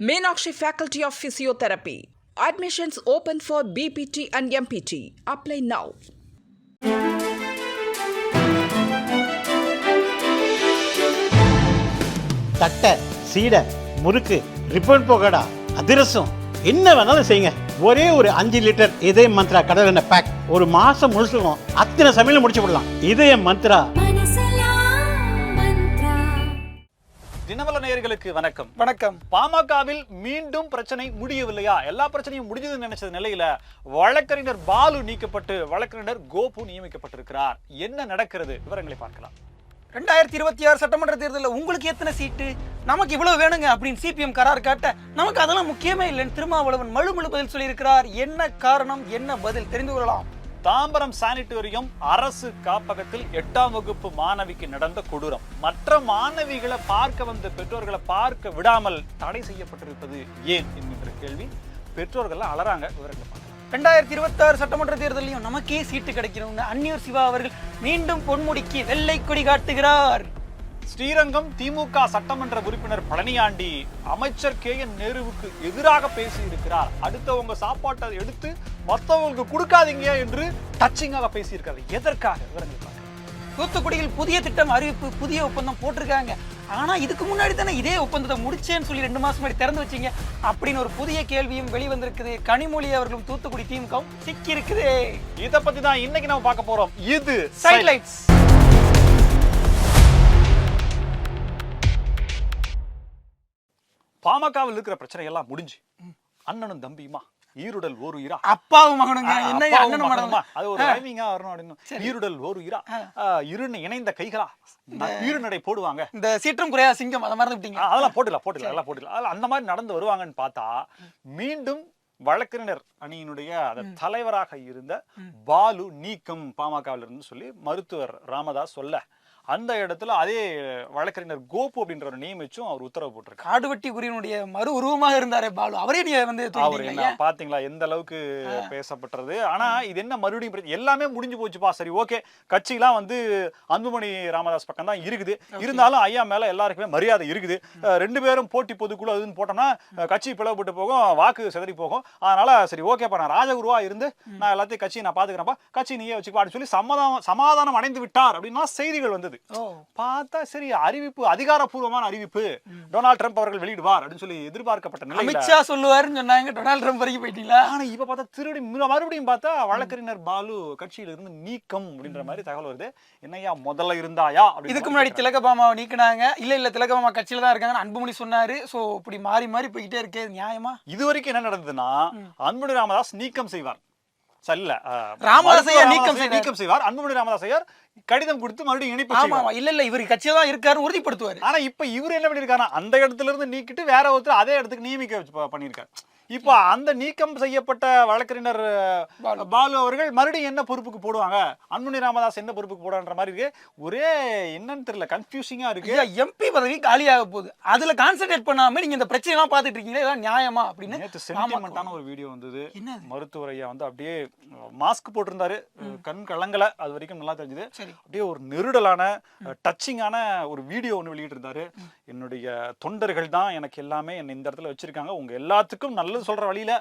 Meenakshi Faculty of Physiotherapy. Admissions open for BPT and MPT. Apply now. தட்டை, சீடை, முறுக்கு, ribbon போகடா, அதிரசம் என்ன வேணாலும் செய்யுங்க. ஒரே ஒரு 5 லிட்டர் இதய மந்த்ரா கடல் எண்ணெய் பேக் ஒரு மாசம் முழுசுக்கும் அத்தனை சமையல் முடிச்சு விடலாம். இதய மந்த்ரா. தினமல நேயர்களுக்கு வணக்கம். வணக்கம். பாமகவில் மீண்டும் பிரச்சனை முடியவில்லையா? எல்லா பிரச்சனையும் முடிஞ்சதுன்னு நினைச்ச நிலையில வழக்கறிஞர் பாலு நீக்கப்பட்டு வழக்கறிஞர் கோபு நியமிக்கப்பட்டிருக்கிறார். என்ன நடக்கிறது? விவரங்களை பார்க்கலாம். 2026 சட்டமன்ற தேர்தலில் உங்களுக்கு எத்தனை சீட்டு, நமக்கு இவ்வளவு வேணுங்க அப்படின்னு சிபிஎம் கரார் காட்ட, நமக்கு அதெல்லாம் முக்கியமே இல்லைன்னு திருமாவளவன் மழுமழு பதில் சொல்லியிருக்கிறார். என்ன காரணம், என்ன பதில் தெரிந்து கொள்ளலாம். தாம்பரம் சானிட்டோரியம் அரசு காப்பகத்தில் 8ஆம் வகுப்பு மாணவிக்கு நடந்த கொடூரம். மற்ற மாணவிகளை பார்க்க வந்த பெற்றோர்களை பார்க்க விடாமல் தடை செய்யப்பட்டிருப்பது ஏன் என்கின்ற கேள்வி. பெற்றோர்கள் அலறாங்க. விவரங்களை பார்க்கலாம். 2026 சட்டமன்ற தேர்தலையும் நமக்கே சீட்டு கிடைக்கணும்னு அந்நியூர் சிவா அவர்கள் மீண்டும் பொன்முடிக்கு வெள்ளை கொடி காட்டுகிறார். ஸ்ரீரங்கம் திமுக சட்டமன்ற உறுப்பினர் பழனியாண்டி அமைச்சர் KN நேருவுக்கு எதிராக பேசி இருக்கிறார். அடுத்தவங்க சாப்பாட்டை எடுத்து மற்றவங்களுக்கு கொடுக்காதீங்க என்று டச்சிங்காக பேசியிருக்காரு. எதற்காக? விவரங்கள் பார்க்கலாம். தூத்துக்குடியில் புதிய திட்டம் அறிவிப்பு, புதிய ஒப்பந்தம் போட்டிருக்காங்க. ஆனா இதுக்கு முன்னாடி தானே இதே ஒப்பந்தத்தை முடிச்சேன்னு சொல்லி 2 மாசம் முன்னாடி திறந்து வச்சீங்க அப்படின்னு ஒரு புதிய கேள்வியும் வெளிவந்திருக்குது. கனிமொழி அவர்களும் தூத்துக்குடி திமுகவும் சிக்கி இருக்குது. இதை பத்தி தான் இன்னைக்கு நம்ம பார்க்க போறோம். இது சைட்லைட்ஸ். பாமகவில் இருக்கிற பிரச்சனை எல்லாம் முடிஞ்சு அண்ணனும் தம்பியுமா ஈருடல் ஓர் உயிரா, அப்பாவும் மகனுங்க என்ன அண்ணனும் மகனுமா, அது ஒரு ரைமிங்கா வரணும் அப்படின்னு. ஈருடல் ஓர் உயிரா, இருன்னு இணைந்த கைகளா ஈரு நடை போடுவாங்க. இந்த சீற்றம் குறையா சிங்கம் அதை மறந்துட்டீங்க. அதெல்லாம் போட்டுல எல்லாம் போட்டுல அந்த மாதிரி நடந்து வருவாங்கன்னு பார்த்தா மீண்டும் வழக்கறிஞர் அணியினுடைய தலைவராக இருந்த பாலு நீக்கம் பாமகவில் இருந்து சொல்லி மருத்துவர் ராமதாஸ் சொல்ல, அந்த இடத்துல அதே வழக்கறிஞர் கோபு அப்படின்ற நியமிச்சும் அவர் உத்தரவு போட்டிருக்காரு. காடுவெட்டி குருவினுடைய மறு உருவமாக இருந்தாரே பாலு, அவரே நீ வந்து பாத்தீங்களா எந்த அளவுக்கு பேசப்பட்டது. ஆனா இது என்ன மறுபடியும் எல்லாமே முடிஞ்சு போச்சுப்பா. சரி, ஓகே, கட்சியெல்லாம் வந்து அன்புமணி ராமதாஸ் பக்கம் தான் இருக்குது. இருந்தாலும் ஐயா மேல எல்லாருக்குமே மரியாதை இருக்குது. 2 பேரும் போட்டி பொதுக்குழு அதுன்னு போட்டோம்னா கட்சி பிளவுபட்டு போகும், வாக்கு சிதறி போகும். அதனால சரி, ஓகேப்பா, நான் ராஜகுருவா இருந்து நான் எல்லாத்தையும் கட்சியை நான் பாத்துக்கிறேன்ப்பா, கட்சி நீயே வச்சுப்பா சொல்லி சமாதானம் அடைந்து விட்டார் அப்படின்னா செய்திகள் வந்தது. பார்த்தா சரி, அறிவிப்பு, அதிகாரப்பூர்வமான அறிவிப்பு டொனால்ட் ட்ரம்ப் அவர்கள் வெளியிடுவார் அப்படின்னு சொல்லி எதிர்பார்க்கப்பட்ட நிலையில அமித்ஷா சொல்லுவாருன்னு சொன்னாங்க. டொனால்ட் ட்ரம்ப் வரைக்கும் போயிட்டீங்களா? ஆனா இப்ப பார்த்தா மறுபடியும் பார்த்தா வழக்கறிஞர் பாலு கட்சியில இருந்து நீக்கம் அப்படின்ற மாதிரி தகவல் வருது. என்னையா முதல்ல இருந்தாயா? இதுக்கு முன்னாடி திலகபாமாவை நீக்கினாங்க. இல்ல திலகபாமா கட்சியில தான் இருக்காங்க அன்புமணி சொன்னாரு. சோ இப்படி மாறி மாறி போய்கிட்டே இருக்கே, நியாயமா? இது வரைக்கும் என்ன நடந்ததுன்னா அன்புமணி ராமதாஸ் நீக்கம் செய்வார், நீக்கம் செய்வார். அன்புமணி ராமதாஸ் கடிதம் கொடுத்து மறுபடியும் இணைப்பு. இல்ல இவர் கட்சியில தான் இருக்காரு உறுதிப்படுத்துவார். ஆனா இப்ப இவர் என்ன பண்ணிருக்காரு, அந்த இடத்துல இருந்து நீக்கிட்டு வேற ஒருத்தர் அதே இடத்துக்கு நியமிக்க பண்ணிருக்காரு. இப்போ அந்த நீக்கம் செய்யப்பட்ட வழக்கறிஞர் பாலு அவர்கள் மறுபடியும் என்ன பொறுப்புக்கு போடுவாங்க, அன்புமணி ராமதாஸ் என்ன பொறுப்புக்கு போடுற மாதிரி இருக்கு. ஒரே என்னன்னு தெரியல, கன்ஃபியூசிங்கா இருக்கு. எம்பி பதவி காலியாக போகுது, அதுல கான்சென்ட்ரேட் பண்ணாம நீங்க இந்த பிரச்சனை எல்லாம் பாத்துட்டு இருக்கீங்களா, இதெல்லாம் நியாயமா அப்படின்னு நேத்து சென்டிமெண்டான ஒரு வீடியோ வந்தது. மருத்துவர் ஐயா வந்து அப்படியே மாஸ்க் போட்டிருந்தாரு, கண் கலங்கல, அது வரைக்கும் நல்லா தெரிஞ்சது. அப்படியே ஒரு நெருடலான டச்சிங்கான ஒரு வீடியோ ஒன்று வெளியிட்டு இருந்தாரு. என்னுடைய தொண்டர்கள் தான் எனக்கு எல்லாமே, என்ன இந்த இடத்துல வச்சிருக்காங்க, உங்க எல்லாத்துக்கும் நல்லது சொல்ற வழியில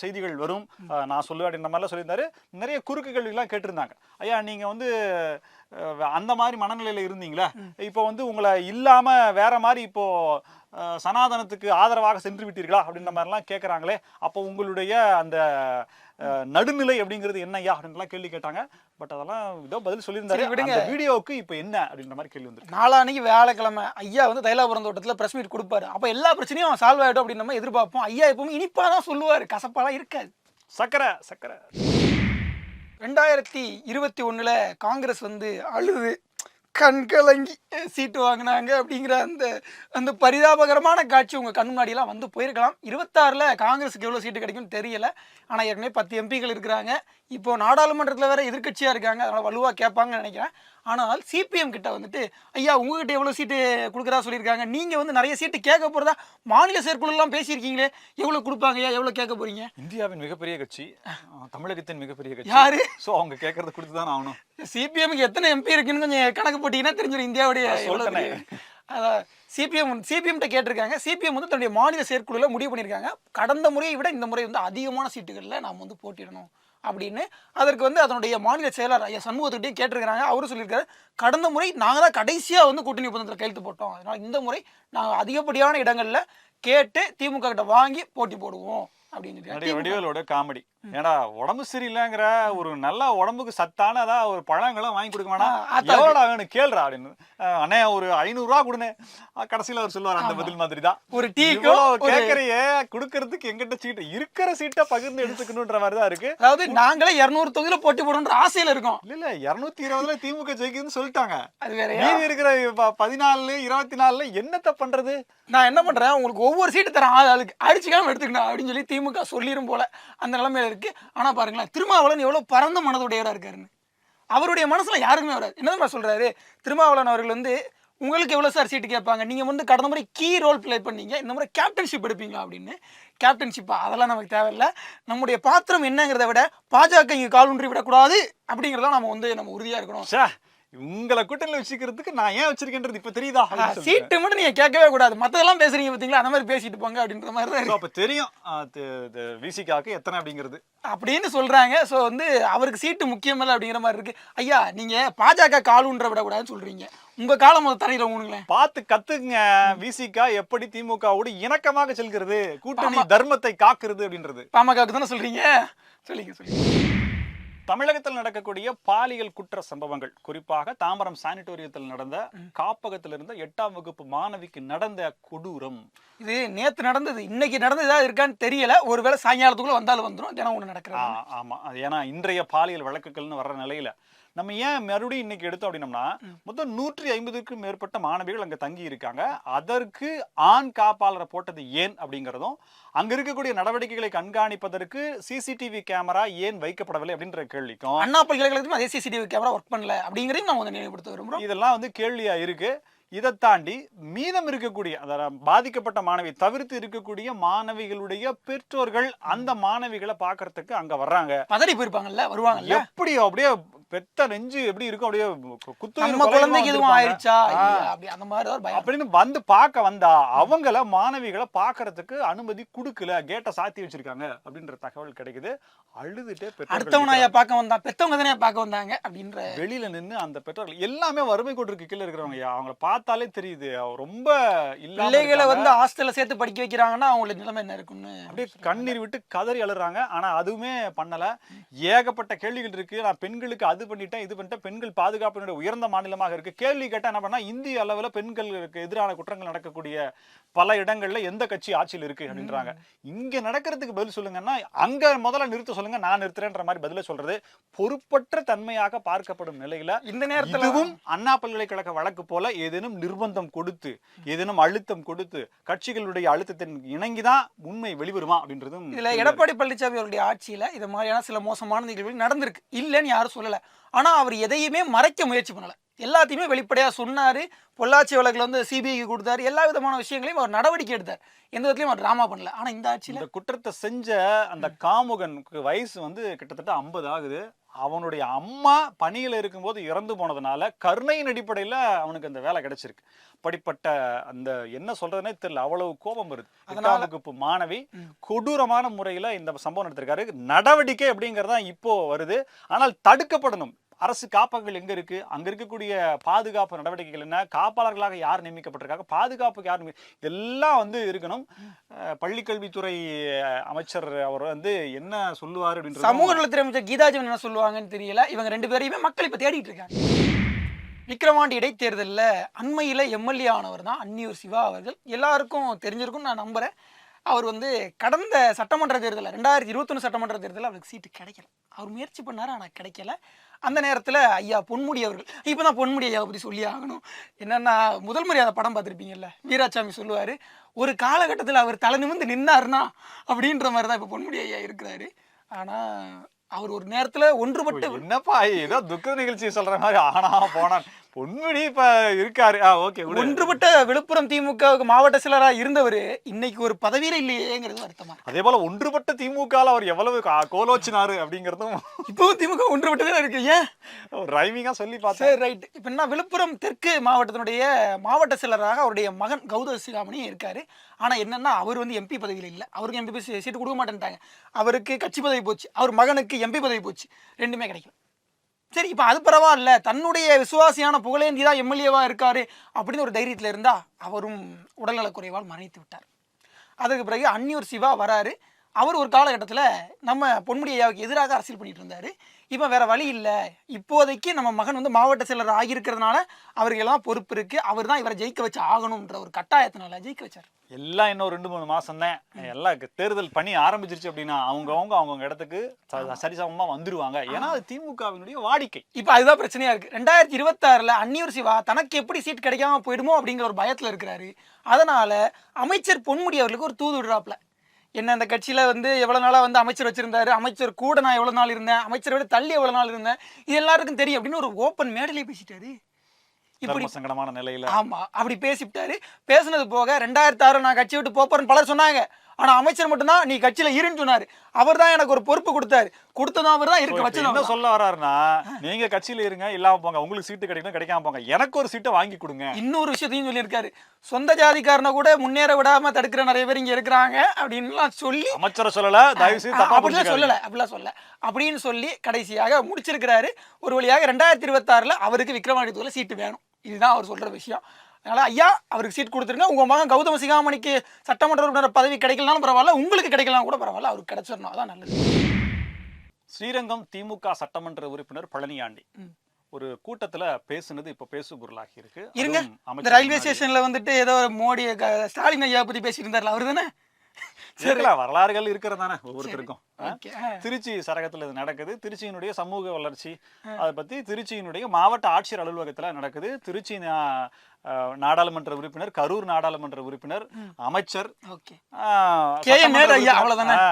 செய்திகள் வரும், நான் சொல்லுவேன் அப்படின்ற மாதிரிலாம் சொல்லியிருந்தாரு. நிறைய குறுக்கு கேள்விகள்லாம் கேட்டிருந்தாங்க. ஐயா, நீங்க வந்து அந்த மாதிரி மனநிலையில இருந்தீங்களா, இப்போ வந்து உங்களை இல்லாம வேற மாதிரி இப்போ சனாதனத்துக்கு ஆதரவாக சென்று விட்டீர்களா அப்படின்ற மாதிரிலாம் கேட்கறாங்களே, அப்போ உங்களுடைய அந்த நடுநிலை அப்படிங்கிறது என்னையா அப்படின்லாம் கேள்வி கேட்டாங்க. பட் அதெல்லாம் இதோ பதில் சொல்லியிருந்தாரு. அந்த வீடியோவுக்கு இப்போ என்ன அப்படின்ற மாதிரி கேள்வி வந்து, நாளான்னைக்கு வியாழக்கிழமை ஐயா வந்து தைலாபுரம் தோட்டத்துல பிரஸ் மீட் கொடுப்பாரு. அப்ப எல்லா பிரச்சனையும் சால்வ் ஆயிடும் அப்படின்னு நம்ம எதிர்பார்ப்போம். ஐயா எப்பவுமே இனிப்பாதான் சொல்லுவாரு, கசப்பாலாம் இருக்காது. சக்கரை 2021 காங்கிரஸ் வந்து அழுது கண்கலங்கி சீட்டு வாங்கினாங்க அப்படிங்கிற அந்த பரிதாபகரமான காட்சி உங்கள் கண் முன்னாடியெல்லாம் வந்து போயிருக்கலாம். 26ல் காங்கிரஸுக்கு எவ்வளோ சீட்டு கிடைக்கும்னு தெரியல. ஆனால் ஏற்கனவே 10 எம்பிகள் இருக்கிறாங்க. இப்போ நாடாளுமன்றத்தில் வேற எதிர்கட்சியாக இருக்காங்க, அதனால் வலுவாக கேட்பாங்கன்னு நினைக்கிறேன். ஆனால் சிபிஎம் கிட்ட வந்துட்டு ஐயா உங்ககிட்ட எவ்வளோ சீட்டு கொடுக்குறா சொல்லியிருக்காங்க, நீங்கள் வந்து நிறைய சீட்டு கேட்க போகிறதா மாநில செயற்குழுலாம் பேசியிருக்கீங்களே, எவ்வளோ கொடுப்பாங்க ஐயா, எவ்வளோ கேட்க போறீங்க? இந்தியாவின் மிகப்பெரிய கட்சி, தமிழகத்தின் மிகப்பெரிய கட்சி யாரு? ஸோ அவங்க கேட்கறது கொடுத்து தான் ஆகணும். சிபிஎம்க்கு எத்தனை எம்பி இருக்குன்னு கொஞ்சம் கணக்கு போட்டீங்கன்னா தெரிஞ்சிடும் இந்தியாவுடைய. அதான் சிபிஎம்கிட்ட கேட்டிருக்காங்க. சிபிஎம் வந்து தன்னுடைய மாநில செயற்குழுவில் முடிவு பண்ணியிருக்காங்க, கடந்த முறையை விட இந்த முறை வந்து அதிகமான சீட்டுகளில் நாம் வந்து போட்டியிடணும் அப்படின்னு. அதற்கு வந்து அதனுடைய மாநில செயலர் ஐயா சண்முகத்துக்கிட்டையும் கேட்டிருக்கிறாங்க. அவரும் சொல்லியிருக்காரு, கடந்த முறை நாங்கள் தான் கடைசியாக வந்து கூட்டணி ஒப்பந்தத்தில் கையெழுத்து போட்டோம், அதனால் இந்த முறை நாங்கள் அதிகப்படியான இடங்களில் கேட்டு திமுக கிட்ட வாங்கி போட்டி போடுவோம் அப்படின்னு. வடிவேலோட காமெடி, ஏடா உடம்பு சரியில்லைங்கிற ஒரு நல்ல உடம்புக்கு சத்தானதா ஒரு பழங்களும் வாங்கி கொடுக்க வேணாம், எவ்வளோடா வேணும் கேள்றா அப்படின்னு. அண்ணே ஒரு 500 ரூபா கொடுனே, கடைசியில் அவர் சொல்லுவார் அந்த பதில் மாதிரி தான். ஒரு டீ கேட்கறையே கொடுக்கறதுக்கு எங்கிட்ட சீட்டு இருக்கிற சீட்டை பகிர்ந்து எடுத்துக்கணுன்ற மாதிரி தான் இருக்கு. அதாவது நாங்களே 200 தொகுதியில போட்டி போடணுன்ற ஆசையில இருக்கோம். இல்ல 220ல திமுக ஜெயிக்குதுன்னு சொல்லிட்டாங்க. அது வேற. மீதி இருக்கிற 14 24 என்னத்த பண்றது? நான் என்ன பண்றேன், உங்களுக்கு ஒவ்வொரு சீட்டு தரேன், ஆளுக்கு அடிச்சுக்காம எடுத்துக்கணும் அப்படின்னு சொல்லி திமுக சொல்லிரும் போல அந்த நிலைமையில இருக்கு. ஆனா பாருங்களேன், திருமாவளவன் எவ்வளவு பரந்த மனதுடையவரா இருக்காருன்னு. அவருடைய மனசுல யாருக்குமே வராது. என்னதான் சொல்றாரு திருமாவளவன் அவர்கள் வந்து, உங்களுக்கு எவ்வளவு சார் சீட்டு கேட்பாங்க, நீங்க வந்து கடந்த முறை கீ ரோல் பிளே பண்ணீங்க, இந்த முறை கேப்டன்ஷிப் எடுப்பீங்களா அப்படின்னு. கேப்டன்ஷிப்பா அதெல்லாம் நமக்கு தேவையில்லை, நம்முடைய பாத்திரம் என்னங்கிறத விட பாஜக இங்க கால் ஊன்றி விடக்கூடாது அப்படிங்கிறத நம்ம உறுதியா இருக்கணும். உங்களை கூட்டணியில வச்சுக்கிறதுக்கு நான் ஏன் வச்சிருக்கேன்றது இப்ப தெரியுதா? சீட்டு மட்டும் நீங்க கேட்கவே கூடாது, மத்ததெல்லாம் பேசுறீங்க பாத்தீங்களா, அந்த மாதிரி பேசிட்டு போங்க அப்படின்ற மாதிரி தான். அப்ப தெரியும் விசிகாக்கு எத்தனை அப்படிங்கிறது அப்படின்னு சொல்றாங்க. ஸோ வந்து அவருக்கு சீட்டு முக்கியம் இல்லை அப்படிங்கிற மாதிரி இருக்கு. ஐயா நீங்க பாஜக காலூன்ற விடக்கூடாதுன்னு சொல்றீங்க, உங்க காலம் முதல் தரையில ஊனுங்களேன், பார்த்து கத்துக்குங்க. விசிகா எப்படி திமுகவோடு இணக்கமாக செல்கிறது, கூட்டணி தர்மத்தை காக்குறது அப்படின்றது. பாமகவுக்கு தானே சொல்றீங்க? சொல்லிங்க. தமிழகத்தில் நடக்கக்கூடிய பாலியல் குற்ற சம்பவங்கள், குறிப்பாக தாம்பரம் சானிட்டோரியத்தில் நடந்த காப்பகத்தில் இருந்த 8ஆம் வகுப்பு மாணவிக்கு நடந்த கொடூரம், இது நேத்து நடந்தது, இன்னைக்கு நடந்தது ஏதாவது இருக்கான்னு தெரியல, ஒருவேளை சாயங்காலத்துக்குள்ள வந்தாலும் வந்துடும், தினம் ஒண்ணு நடக்கிறது. ஆமா, ஏன்னா இன்றைய பாலியல் வழக்குகள்னு வர்ற நிலையில நம்ம ஏன் மறுபடியும் இன்னைக்கு எடுத்தோம் அப்படின்னம்னா, மொத்தம் 150க்கும் மேற்பட்ட மாணவிகள் அங்க தங்கி இருக்காங்க. அதற்கு ஆண் காப்பாளரை போட்டது ஏன் அப்படிங்கிறதும், அங்க இருக்கக்கூடிய நடவடிக்கைகளை கண்காணிப்பதற்கு சிசிடிவி கேமரா ஏன் வைக்கப்படவில்லை அப்படின்ற கேள்விக்கும், அண்ணா பல்கலைக்கழகத்துக்கும் அதே சிசிடிவி கேமரா ஒர்க் பண்ணல அப்படிங்கிறதையும் நம்ம நினைவுபடுத்த விரும்புறோம். இதெல்லாம் வந்து கேள்வியா இருக்கு. இதை தாண்டி மீதம் இருக்கக்கூடிய, அதாவது பாதிக்கப்பட்ட மாணவி தவிர்த்து இருக்கக்கூடிய மாணவிகளுடைய பெற்றோர்கள் அந்த மாணவிகளை பாக்குறதுக்கு அங்க வர்றாங்க. பதறி போயிருப்பாங்கல்ல, வருவாங்கல்ல, எப்படி அப்படியே பெத்த நெஞ்சு எப்படி இருக்கும், அப்படியே நம்ம குழந்தைக்கு எதுவும் ஆயிடுச்சா அந்த மாதிரி அப்படின்னு வந்து பார்க்க வந்தா அவங்கள மாணவிகளை பாக்குறதுக்கு அனுமதி கொடுக்கல, கேட்டை சாத்தி வச்சிருக்காங்க அப்படின்ற தகவல் கிடைக்குது. அழுதுட்டே அடுத்தவனாயா பார்க்க வந்தா, பெத்தவங்க தானே பார்க்க வந்தாங்க அப்படின்ற வெளியில நின்று அந்த பெற்றோர்கள் எல்லாமே வறுமை கோட்டுக்கு கீழே இருக்கிறவங்க, அவங்கள பார்த்தாலே தெரியுது ரொம்ப பிள்ளைகளை வந்து ஹாஸ்டல்ல சேர்த்து படிக்க வைக்கிறாங்கன்னா அவங்களுக்கு நிலைமை என்ன இருக்குன்னு அப்படியே கண்ணீர் விட்டு கதறி அழுறாங்க. ஆனா அதுவுமே பண்ணல. ஏகப்பட்ட கேள்விகள் இருக்கு. நான் பெண்களுக்கு அது பண்ணிட்டேன் இது பண்ணிட்டேன், பெண்கள் பாதுகாப்பினுடைய உயர்ந்த மாநிலமாக இருக்கு. கேள்வி கேட்டா என்ன பண்ணா, இந்திய அளவுல பெண்களுக்கு எதிரான குற்றங்கள் நடக்கக்கூடிய பல இடங்கள்ல எந்த கட்சி ஆட்சியில் இருக்கு அப்படின்றாங்க. இங்க நடக்கிறதுக்கு பதில் சொல்லுங்கன்னா, அங்க முதல்ல நிறுத்த சொல்லுங்க, நான் நிறுத்துறேன்ற மாதிரி பதில சொல்றது பொறுப்பற்ற தன்மையாக பார்க்கப்படும் நிலையில இந்த நேரத்தில் இதுவும் அண்ணா பல்கலைக்கழக வழக்கு போல ஏதேனும் நிர்பந்தம் கொடுத்து, ஏதேனும் அழுத்தம் கொடுத்து, கட்சிகளுடைய அழுத்தத்தின் இணங்கிதான் உண்மை வெளிவருமா அப்படின்றதும். இதுல எடப்பாடி பழனிசாமி அவருடைய ஆட்சியில இது மாதிரியான சில மோசமான நிகழ்வுகள் நடந்திருக்கு, இல்லைன்னு யாரும் சொல்லல. ஆனா அவர் எதையுமே மறைக்க முயற்சி பண்ணல, எல்லாத்தையுமே வெளிப்படையா சொன்னாரு. பொள்ளாச்சி வழக்குல வந்து சிபிஐக்கு கொடுத்தாரு, எல்லா விதமான விஷயங்களையும் அவர் நடவடிக்கை எடுத்தார், எந்த விதத்திலையும் அவர் டிராமா பண்ணல. ஆனா இந்த ஆட்சியில குற்றத்தை செஞ்ச அந்த காமுகனுக்கு வயசு வந்து கிட்டத்தட்ட 50 ஆகுது. அவனுடைய அம்மா பணியில இருக்கும்போது இறந்து போனதுனால கருணையின் அடிப்படையில அவனுக்கு அந்த வேலை கிடைச்சிருக்கு. படிப்பட்ட அந்த என்ன சொல்றதுன்னே தெரியல, அவ்வளவு கோபம் வருது. 8ஆம் வகுப்பு மாணவி கொடூரமான முறையில இந்த சம்பவம் நடத்திருக்காரு. நடவடிக்கை அப்படிங்கறதா இப்போ வருது, ஆனால் தடுக்கப்படணும். அரசு காப்பகங்கள் எங்க இருக்கு, அங்க இருக்கக்கூடிய பாதுகாப்பு நடவடிக்கைகள் என்ன, காப்பாளர்களாக யார் நியமிக்கப்பட்டிருக்காங்க, பாதுகாப்புக்கு யார், எல்லாம் வந்து இருக்கணும். பள்ளிக்கல்வித்துறை அமைச்சர் அவர் வந்து என்ன சொல்லுவார் அப்படின்றது, சமூக நலத்துறை அமைச்சர் கீதாஜீவன் என்ன சொல்லுவாங்கன்னு தெரியல. இவங்க 2 பேரையுமே மக்கள் இப்ப தேடிட்டு இருக்காங்க. விக்கிரவாண்டி இடைத்தேர்தலில் அண்மையில் எம்எல்ஏ ஆனவர் தான் அன்னியூர் சிவா அவர்கள். எல்லாருக்கும் தெரிஞ்சிருக்கும் நான் நம்புறேன். அவர் வந்து கடந்த சட்டமன்ற தேர்தலில் 2021 சட்டமன்ற தேர்தலில் அவருக்கு சீட்டு கிடைக்கல. அவர் முயற்சி பண்ணார், ஆனால் கிடைக்கல. அந்த நேரத்தில் ஐயா பொன்முடி அவர்கள், இப்போ தான் பொன்முடி ஐயாவை பற்றி சொல்லி ஆகணும். என்னென்னா, முதல் மரியாதை படம் பார்த்துருப்பீங்கல்ல, வீராசாமி சொல்லுவார், ஒரு காலகட்டத்தில் அவர் தலை நிமிர்ந்து நின்னார்னா அப்படின்ற மாதிரி தான் இப்போ பொன்முடி ஐயா இருக்கிறாரு. ஆனால் அவர் ஒரு நேரத்துல ஒன்றுபட்டு, என்னப்பா ஏதோ துக்க நிகழ்ச்சி சொல்ற மாதிரி ஆனா போனான் பொன்முடி இப்ப இருக்காரு. ஓகே. ஒன்றுபட்ட விழுப்புரம் திமுகவுக்கு மாவட்ட செயலரா இருந்தவர் இன்னைக்கு ஒரு பதவியில இல்லையேங்கிறது வருத்தமா. அதே போல ஒன்றுபட்ட திமுகல அவர் எவ்வளவு கோலோச்சினாரு அப்படிங்கறதும் இப்பவும் திமுக ஒன்றுபட்டதே இருக்கு. ஏன் ரைமிங்கா சொல்லி பார்த்தேன். சரி ரைட். இப்ப என்ன விழுப்புரம் தெற்கு மாவட்டத்தினுடைய மாவட்ட செயலராக அவருடைய மகன் கௌதம் சிகாமணி இருக்காரு. ஆனா என்னன்னா அவர் வந்து எம்பி பதவியில் இல்லை. அவருக்கு எம்பி சீட்டு கொடுக்க மாட்டேன்ட்டாங்க. அவருக்கு கட்சி பதவி போச்சு, அவர் மகனுக்கு எம்பி பதவி போச்சு, ரெண்டுமே கிடைக்கல. சரி, இப்போ அது பரவாயில்ல, தன்னுடைய விசுவாசியான புகழேந்தி தான் எம்எல்ஏவா இருக்காரு அப்படின்னு ஒரு தைரியத்தில் இருந்தா அவரும் உடல்நலக்குறைவால் மறைத்து விட்டார். அதுக்கு பிறகு அன்னியூர் சிவா வராரு. அவர் ஒரு காலகட்டத்தில் நம்ம பொன்முடி ஐயாவுக்கு எதிராக அரசியல் பண்ணிட்டு இருந்தாரு. இப்போ வேற வழி இல்லை, இப்போதைக்கு நம்ம மகன் வந்து மாவட்ட செயலர் ஆகியிருக்கிறதுனால அவருக்கு எல்லாம் பொறுப்பு இருக்கு, அவர் தான் இவரை ஜெயிக்க வச்சு ஆகணும்ன்ற ஒரு கட்டாயத்தினால ஜெயிக்க வச்சார். எல்லாம் இன்னும் 2-3 மாசம் தான். எல்லாம் தேர்தல் பணி ஆரம்பிச்சிருச்சு அப்படின்னா அவங்க இடத்துக்கு சரிசமமா வந்துருவாங்க. ஏன்னா அது திமுகவினுடைய வாடிக்கை. இப்போ அதுதான் பிரச்சனையா இருக்கு. 2026 அன்னியூர் சிவா தனக்கு எப்படி சீட் கிடைக்காம போயிடுமோ அப்படிங்கிற ஒரு பயத்துல இருக்கிறாரு. அதனால அமைச்சர் பொன்முடி அவர்களுக்கு ஒரு தூது விடுறாப்ல. என்ன அந்த கட்சியில வந்து எவ்வளவு நாளா வந்து அமைச்சர் வச்சிருந்தாரு, அமைச்சர் கூட நான் எவ்வளவு நாள் இருந்தேன், அமைச்சரை விட தள்ளி எவ்வளவு நாள் இருந்தேன், இது எல்லாருக்கும் தெரியும் அப்படின்னு ஒரு ஓப்பன் மேடையிலே பேசிட்டாரு. இப்படி சங்கடமான நிலையில ஆமா அப்படி பேசிட்டாரு. பேசுனது போக 2006 நான் கட்சி விட்டு போறேன்னு பலர் சொன்னாங்க. ஆனா அமைச்சர் மட்டும்தான் நீ கட்சியில இருன்னு சொன்னாரு. அவர் தான் எனக்கு ஒரு பொறுப்பு கொடுத்தாரு, கொடுத்ததும் அவர் தான் இருக்க வச்சது. என்ன சொல்ல வர்றாருன்னா, நீங்க கட்சியில இருங்க, இல்லாம போங்க, உங்களுக்கு சீட்டு கிடைக்கணும், கிடைக்காம போங்க, எனக்கு ஒரு சீட்டை வாங்கி கொடுங்க. இன்னொரு விஷயத்தையும் சொல்லியிருக்காரு, சொந்த ஜாதிக்காரனை கூட முன்னேற விடாம தடுக்கிற நிறைய பேர் இங்க இருக்கிறாங்க அப்படின்லாம் சொல்லி அமைச்சரை சொல்லல, தயவு செய்து தப்பா அப்படிலாம் சொல்லல, அப்படிலாம் சொல்ல அப்படின்னு சொல்லி கடைசியாக முடிச்சிருக்கிறாரு. ஒரு வழியாக 2026 அவருக்கு விக்ரமாதித்யத்துல சீட்டு வேணும், இதுதான் அவர் சொல்ற விஷயம். அதனால ஐயா அவருக்கு சீட் கொடுத்துருங்க. உங்க மகன் கௌதம சிகாமணிக்கு சட்டமன்ற உறுப்பினர் பதவி கிடைக்கலனாலும் பரவாயில்ல, உங்களுக்கு கிடைக்கலாம் கூட பரவாயில்ல, அவருக்கு கிடைச்சிடணும், அதான் நல்லது. ஸ்ரீரங்கம் திமுக சட்டமன்ற உறுப்பினர் பழனியாண்டி ஒரு கூட்டத்துல பேசுனது இப்ப பேசு பொருளாகி இருக்கு. இருங்க, இந்த ரயில்வே ஸ்டேஷன்ல வந்துட்டு ஏதோ மோடி ஸ்டாலின் ஐயா பத்தி பேசிட்டு இருந்தார்ல, அவரு தானே? வரலாறுகள் இருக்கிறதானே ஒவ்வொருத்தருக்கும். திருச்சி சரகத்துல இது நடக்குது. திருச்சியினுடைய சமூக வளர்ச்சி அதை பத்தி திருச்சியினுடைய மாவட்ட ஆட்சியர் அலுவலகத்துல நடக்குது. திருச்சி நாடாளுமன்ற உறுப்பினர், கரூர் நாடாளுமன்ற உறுப்பினர், அமைச்சர்,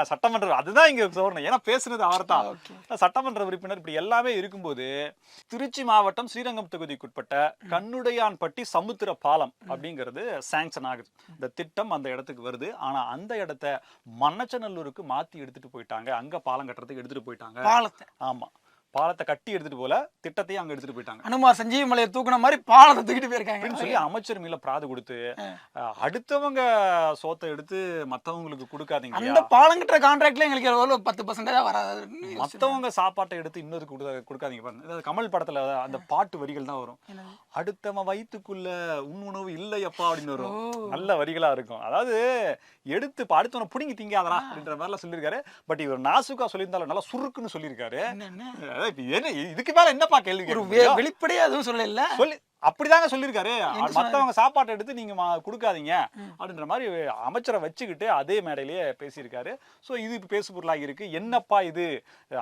சட்டமன்ற, அதுதான் இங்க சொல்லணும், ஏன்னா பேசுனது அவர் தான், சட்டமன்ற உறுப்பினர், இப்படி எல்லாமே இருக்கும்போது திருச்சி மாவட்டம் ஸ்ரீரங்கம் தொகுதிக்குட்பட்ட கண்ணுடையான்பட்டி சமுத்திர பாலம் அப்படிங்கிறது சாங்ஷன் ஆகுது. இந்த திட்டம் அந்த இடத்துக்கு வருது. ஆனா அந்த இடத்த மண்ணச்சநல்லூருக்கு மாத்தி எடுத்துட்டு போயிட்டாங்க. அங்க பாலம் கட்டுறதுக்கு எடுத்துட்டு போயிட்டாங்க. ஆமா, பாலத்தை கட்டி எடுத்துட்டு போல, திட்டத்தையும் அங்க எடுத்துட்டு போயிட்டாங்க. அனுமார் சஞ்சீவி மலையை தூக்குன மாதிரி பாலத்தை தூக்கிட்டு போயிருக்காங்க சொல்லி அமைச்சர் மேல பிராது கொடுத்து, அடுத்தவங்க சோத்தை எடுத்து மத்தவங்களுக்கு கொடுக்காதீங்க, அந்த பாலம் கட்டுற கான்ட்ராக்ட்ல எங்களுக்கு 10% வராது, மத்தவங்க சாப்பாட்டை எடுத்து இன்னொரு கொடுக்காதீங்க பாருங்க. கமல் படத்துல அந்த பாட்டு வரிகள் தான் வரும், அடுத்தவன் வயிற்றுக்குள்ள உணவு இல்லையப்பா அப்படின்னு வரும். நல்ல வரிகளா இருக்கும். அதாவது எடுத்து அடுத்தவனை புடுங்கி திங்காதரா அப்படின்ற மாதிரிலாம் சொல்லியிருக்காரு. பட் இவர் நாசுக்கா சொல்லியிருந்தாலும் நல்லா சுருக்குன்னு சொல்லியிருக்காரு. இதுக்கு மேல என்னப்பா கேள்வி? வெளிப்படையா அதுவும் சொல்லல, சொல்லி அப்படிதாங்க சொல்லியிருக்காரு. மத்தவங்க சாப்பாட்டை எடுத்து நீங்க கொடுக்காதீங்க அப்படின்ற மாதிரி அமைச்சரை வச்சுக்கிட்டு அதே மேடையிலேயே பேசியிருக்காரு. ஸோ இது இப்போ பேசு பொருளாகி இருக்கு. என்னப்பா இது,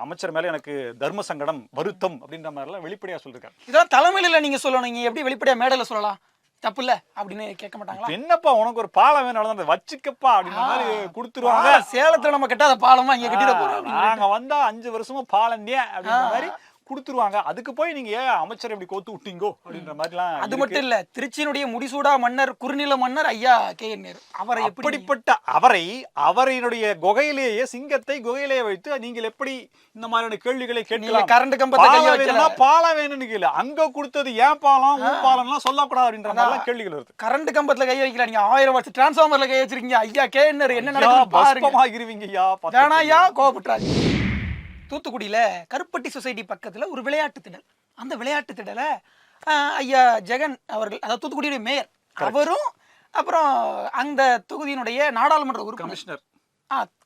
அமைச்சர் மேல எனக்கு தர்ம சங்கடம், வருத்தம் அப்படின்ற மாதிரிலாம் வெளிப்படையா சொல்லியிருக்காரு. இதான் தலைமையில நீங்க சொல்லணும், நீங்க எப்படி வெளிப்படையா மேடையில சொல்லலாம், தப்பு இல்ல அப்படின்னு கேட்க மாட்டாங்களா? என்னப்பா உனக்கு ஒரு பாலம் வேணும் வச்சுக்கப்பா அப்படின்ற மாதிரி கொடுத்துருவாங்க. சேலத்துல நம்ம கட்டாத பாலமா இங்க கட்டிட போறோம், நாங்க வந்தா 5 வருஷமா பாலம் அப்படின்ற மாதிரி கொடுத்துருவாங்க. அதுக்கு போய் நீங்க அமைச்சர் எப்படி கோத்து விட்டீங்கோ அப்படின்ற மாதிரிலாம். அது மட்டும் இல்ல, திருச்சியினுடைய முடிசூடா மன்னர், குறுநில மன்னர் ஐயா KN நேரு, அவரை எப்படிப்பட்ட அவரையினுடைய குகையிலேயே, சிங்கத்தை குகையிலேயே வைத்து நீங்கள் எப்படி இந்த மாதிரியான கேள்விகளை கேட்கலாம்? கரண்ட் கம்பத்தை பாலம் வேணும்னு கேளு, அங்க கொடுத்தது ஏன் பாலம், பாலம்லாம் சொல்லக்கூடாது அப்படின்ற மாதிரி கேள்விகள் வருது. கரண்ட் கம்பத்துல கை வைக்கல, நீங்க 1000 வருஷம் டிரான்ஸ்ஃபார்மர்ல கை வச்சிருக்கீங்க ஐயா KN நேரு, என்ன நடக்குது பாருங்க ஐயா, வேணாயா கோபப்பட்டாரு. தூத்துக்குடியில கருப்பட்டி சொசைட்டி பக்கத்துல ஒரு விளையாட்டு திடல், அந்த விளையாட்டு திடலை ஐயா ஜெகன் அவர்கள், அதாவது தூத்துக்குடியுடைய மேயர் அவரும், அப்புறம் அந்த தொகுதியினுடைய நாடாளுமன்ற உறுப்பினர்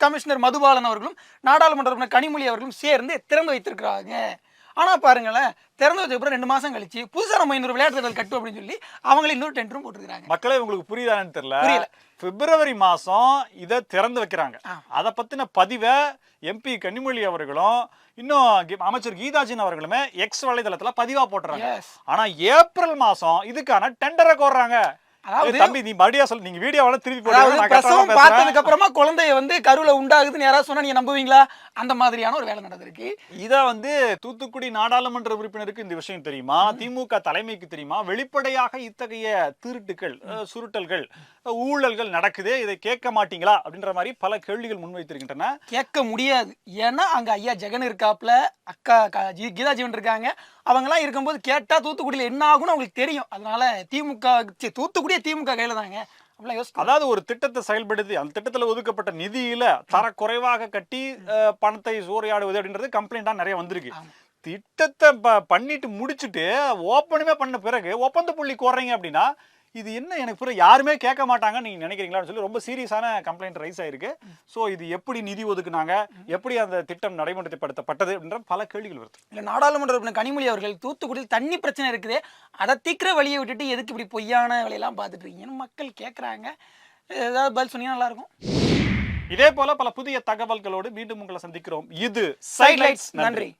கமிஷனர் மதுபாலன் அவர்களும், நாடாளுமன்ற உறுப்பினர் கனிமொழி அவர்களும் சேர்ந்து திறந்து வைத்திருக்கிறாங்க. ஆனா பாருங்களேன், திறந்து வச்ச அப்புறம் 2 மாசம் கழிச்சு புதுசா நம்ம இன்னொரு விளையாட்டு திடல் கட்டும் அப்படின்னு சொல்லி அவங்களே இன்னொரு டெண்டரும் போட்டுருக்காங்க. மக்களே உங்களுக்கு புரியுதான்னு தெரியல, பிப்ரவரி மாசம் இதை திறந்து வைக்கிறாங்க. அதை பத்தின பதிவை MP கனிமொழி அவர்களும் இன்னும் அமைச்சர் கீதாஜின் அவர்களுமே எக்ஸ் வலைதளத்துல பதிவா போட்டுறாங்க. ஆனா ஏப்ரல் மாசம் இதுக்கான டெண்டரை கோர்றாங்க. அதாவது தம்பி நீ மறுபடியா சொல்லு, நீங்க வீடியோவால திருப்பி அதாவது போட்டு பிரசவம் பார்த்ததுக்கு அப்புறமா குழந்தைய வந்து கருவுல உண்டாகுதுன்னு யாராவது சொன்னா நீங்க நம்புவீங்களா? அந்த மாதிரியான ஒரு வேலை நடந்திருக்கு. இத வந்து தூத்துக்குடி நாடாளுமன்ற உறுப்பினருக்கு இந்த விஷயம் தெரியுமா? திமுக தலைமைக்கு தெரியுமா? வெளிப்படையாக இத்தகைய திருட்டுகள், சுருட்டல்கள், ஊழல்கள் நடக்குது, இதை கேட்க மாட்டீங்களா அப்படின்ற மாதிரி பல கேள்விகள் முன்வைத்திருக்கின்றன. கேட்க முடியாது. ஏன்னா அங்க ஐயா ஜெகன் இருக்காப்ல, அக்கா கீதா ஜீவன் இருக்காங்க. அவங்கெல்லாம் இருக்கும்போது கேட்டா தூத்துக்குடியில என்ன ஆகும்னு அவங்களுக்கு தெரியும். அதனால தூத்துக்குடியே திமுக கையில தாங்க. அதாவது ஒரு திட்டத்தை செயல்படுத்தி அந்த திட்டத்துல ஒதுக்கப்பட்ட நிதியில தரக்குறைவாக கட்டி பணத்தை சூறையாடுவது அப்படின்றது கம்ப்ளைண்டா நிறைய வந்திருக்கு. திட்டத்தை பண்ணிட்டு முடிச்சுட்டு ஓப்பனுமே பண்ண பிறகு ஒப்பந்த புள்ளி கோர்றீங்க அப்படின்னா இது என்ன எனக்கு புரிய யாருமே கேட்க மாட்டாங்கன்னு நீங்க நினைக்கிறீங்களான்னு சொல்லி ரொம்ப சீரியஸான கம்ப்ளைண்ட் ரைஸ் ஆயிருக்கு. ஸோ இது எப்படி நிதி ஒதுக்குனாங்க, எப்படி அந்த திட்டம் நடைமுறைப்படுத்தப்பட்டது அப்படின்ற பல கேள்விகள் வருது. இல்லை, நாடாளுமன்ற உறுப்பினர் கனிமொழி அவர்கள் தூத்துக்குடியில் தண்ணி பிரச்சனை இருக்குது, அதை தீக்கிற வழியை விட்டுட்டு எதுக்கு இப்படி பொய்யான வேலையெல்லாம் பார்த்துட்டு இருக்கீங்கன்னு மக்கள் கேட்குறாங்க. ஏதாவது பதில் சொன்னீங்கன்னா நல்லா இருக்கும். இதே போல பல புதிய தகவல்களோடு மீண்டும் உங்களை சந்திக்கிறோம். இது சைட்லைட்ஸ். நன்றி.